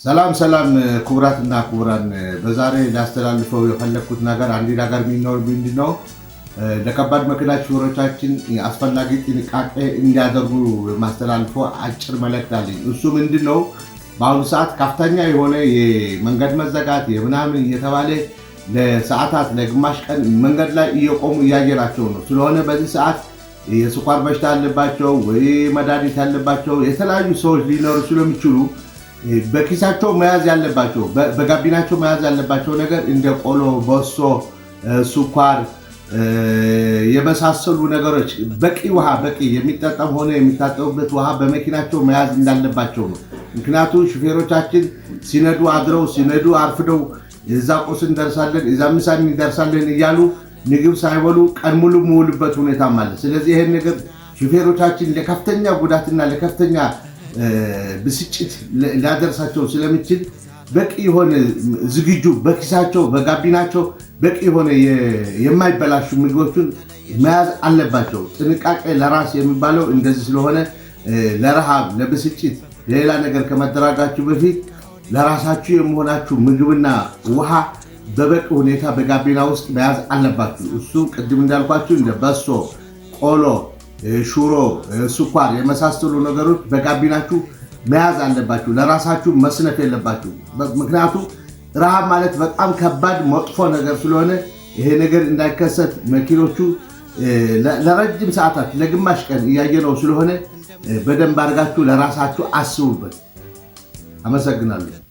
ሰላም ሰላም ክቡራትና ክቡራን በዛሬ ላስተላልፈው የፈለኩት ነገር አንድ ነገር ቢኖር ምንድነው ለከባድ መኪና ሹፌሮቻችን አስፈላጊ ጥንቃቄ እንዲያደርጉ ማስተላልፈው አጭር መልእክት አለኝ። እሱ ምንድነው በአሁኑ ሰዓት ከፍተኛ የሆነ የመንገድ መዘጋት የምናምን እየተባለ ለሰዓታት ለግማሽ ቀን መንገድ ላይ እየቆሙ እያየናቸው ነው። ስለሆነ በዚህ ሰዓት የስኳር በሽታ ያለባቸው ወይ መድኃኒት ያለባቸው የተለያዩ ሰዎች ሊኖሩ ስለሚችሉ በኪሳቸው መያዝ ያለባቸው በጋቢናቸው መያዝ ያለባቸው ነገር እንደ ቆሎ፣ በሶ፣ ስኳር የመሳሰሉ ነገሮች በቂ ውሃ በቂ የሚጠጣም ሆነ የሚታጠቡበት ውሃ በመኪናቸው መያዝ እንዳለባቸው ነው። ምክንያቱም ሹፌሮቻችን ሲነዱ አድረው ሲነዱ አርፍደው እዛ ቁርስ እንደርሳለን እዛ ምሳ እንደርሳለን እያሉ ምግብ ሳይበሉ ቀን ሙሉ የሚውሉበት ሁኔታ ማለት። ስለዚህ ይሄን ነገር ሹፌሮቻችን ለከፍተኛ ጉዳትና ለከፍተኛ ብስጭት ሊያደርሳቸው ስለሚችል በቂ የሆነ ዝግጁ በኪሳቸው በጋቢናቸው በቂ የሆነ የማይበላሹ ምግቦችን መያዝ አለባቸው። ጥንቃቄ ለራስ የሚባለው እንደዚህ ስለሆነ ለረሃብ ለብስጭት ሌላ ነገር ከመደረጋችሁ በፊት ለራሳችሁ የሚሆናችሁ ምግብና ውሃ በበቂ ሁኔታ በጋቢና ውስጥ መያዝ አለባችሁ። እሱ ቅድም እንዳልኳችሁ እንደ በሶ፣ ቆሎ፣ ሹሮ፣ ስኳር የመሳሰሉ ነገሮች በጋቢናችሁ መያዝ አለባችሁ። ለራሳችሁ መስነፍ የለባችሁ። ምክንያቱም ረሃብ ማለት በጣም ከባድ መጥፎ ነገር ስለሆነ ይሄ ነገር እንዳይከሰት መኪኖቹ ለረጅም ሰዓታት ለግማሽ ቀን እያየነው ስለሆነ በደንብ አድርጋችሁ ለራሳችሁ አስቡበት። አመሰግናለሁ።